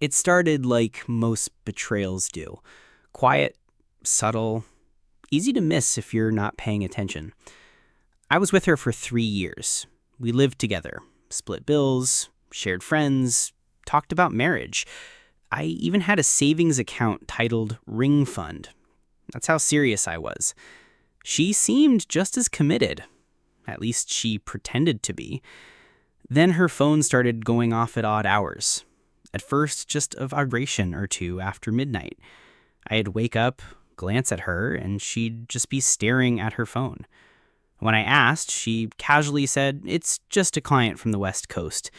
It started like most betrayals do. Quiet, subtle, easy to miss if you're not paying attention. I was with her for 3 years. We lived together, split bills, shared friends, talked about marriage. I even had a savings account titled Ring Fund. That's how serious I was. She seemed just as committed. At least she pretended to be. Then her phone started going off at odd hours. At first, just a vibration or two after midnight. I'd wake up, glance at her, and she'd just be staring at her phone. When I asked, she casually said, "It's just a client from the West Coast."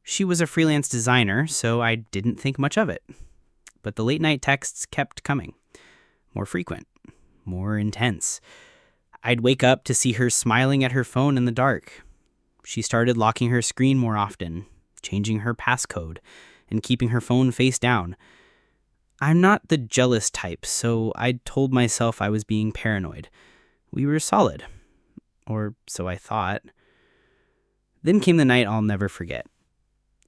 She was a freelance designer, so I didn't think much of it. But the late night texts kept coming. More frequent, more intense. I'd wake up to see her smiling at her phone in the dark. She started locking her screen more often, changing her passcode, and keeping her phone face down. I'm not the jealous type, so I told myself I was being paranoid. We were solid. Or so I thought. Then came the night I'll never forget.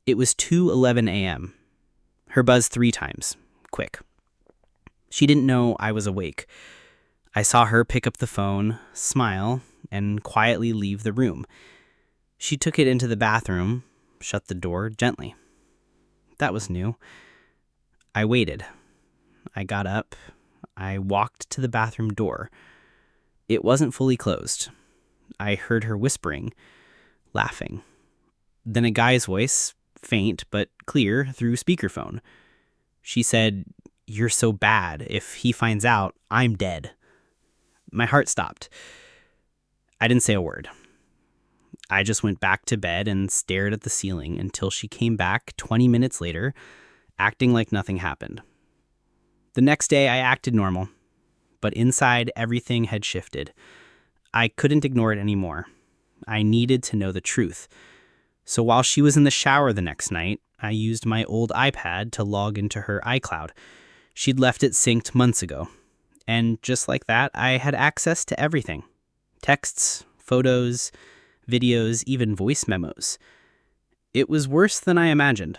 It was 2:11 a.m. Her buzz 3 times. Quick. She didn't know I was awake. I saw her pick up the phone, smile, and quietly leave the room. She took it into the bathroom, shut the door gently. That was new. I waited. I got up. I walked to the bathroom door. It wasn't fully closed. I heard her whispering, laughing. Then a guy's voice, faint but clear, through speakerphone. She said, "You're so bad. If he finds out, I'm dead." My heart stopped. I didn't say a word. I just went back to bed and stared at the ceiling until she came back 20 minutes later, acting like nothing happened. The next day, I acted normal, but inside, everything had shifted. I couldn't ignore it anymore. I needed to know the truth. So while she was in the shower the next night, I used my old iPad to log into her iCloud. She'd left it synced months ago. And just like that, I had access to everything. Texts, photos, videos, even voice memos. It was worse than I imagined.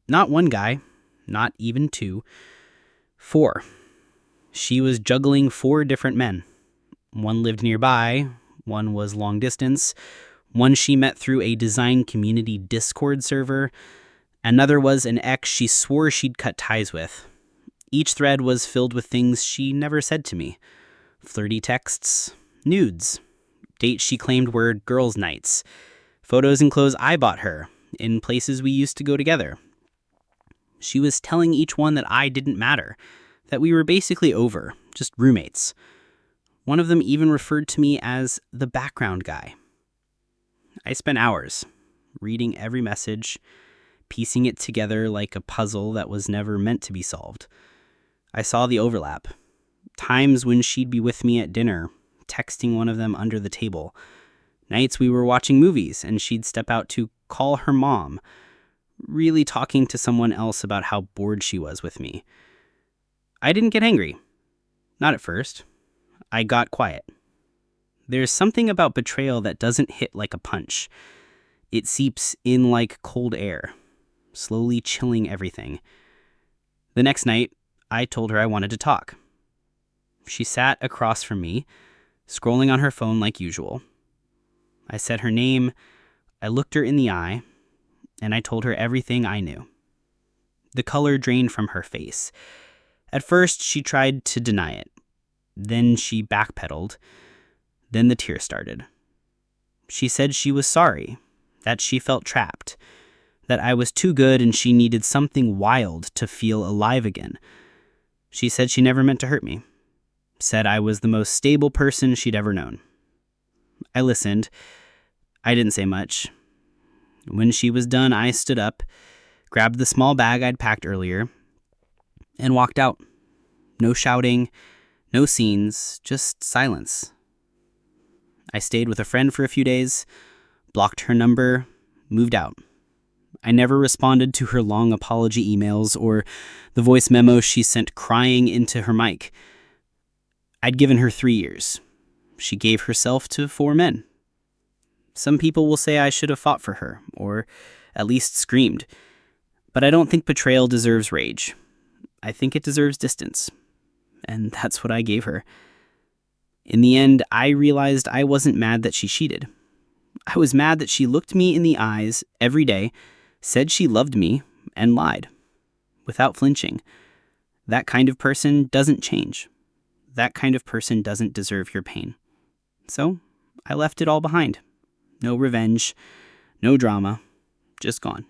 Not one guy, not even 2, 4. She was juggling 4 different men. One lived nearby, one was long distance, one she met through a design community Discord server, another was an ex she swore she'd cut ties with. Each thread was filled with things she never said to me. Flirty texts, nudes, dates she claimed were girls' nights, photos and clothes I bought her, in places we used to go together. She was telling each one that I didn't matter, that we were basically over, just roommates. One of them even referred to me as the background guy. I spent hours reading every message, piecing it together like a puzzle that was never meant to be solved. I saw the overlap. Times when she'd be with me at dinner, texting one of them under the table. Nights we were watching movies and she'd step out to call her mom, really talking to someone else about how bored she was with me. I didn't get angry. Not at first. I got quiet. There's something about betrayal that doesn't hit like a punch. It seeps in like cold air, slowly chilling everything. The next night, I told her I wanted to talk. She sat across from me, scrolling on her phone like usual. I said her name, I looked her in the eye, and I told her everything I knew. The color drained from her face. At first, she tried to deny it. Then she backpedaled. Then the tears started. She said she was sorry, that she felt trapped, that I was too good and she needed something wild to feel alive again. She said she never meant to hurt me, said I was the most stable person she'd ever known. I listened. I didn't say much. When she was done, I stood up, grabbed the small bag I'd packed earlier, and walked out. No shouting, no scenes, just silence. I stayed with a friend for a few days, blocked her number, moved out. I never responded to her long apology emails or the voice memo she sent crying into her mic. I'd given her 3 years. She gave herself to 4 men. Some people will say I should have fought for her, or at least screamed. But I don't think betrayal deserves rage. I think it deserves distance. And that's what I gave her. In the end, I realized I wasn't mad that she cheated. I was mad that she looked me in the eyes every day, said she loved me, and lied. Without flinching. That kind of person doesn't change. That kind of person doesn't deserve your pain. So, I left it all behind. No revenge, no drama, just gone.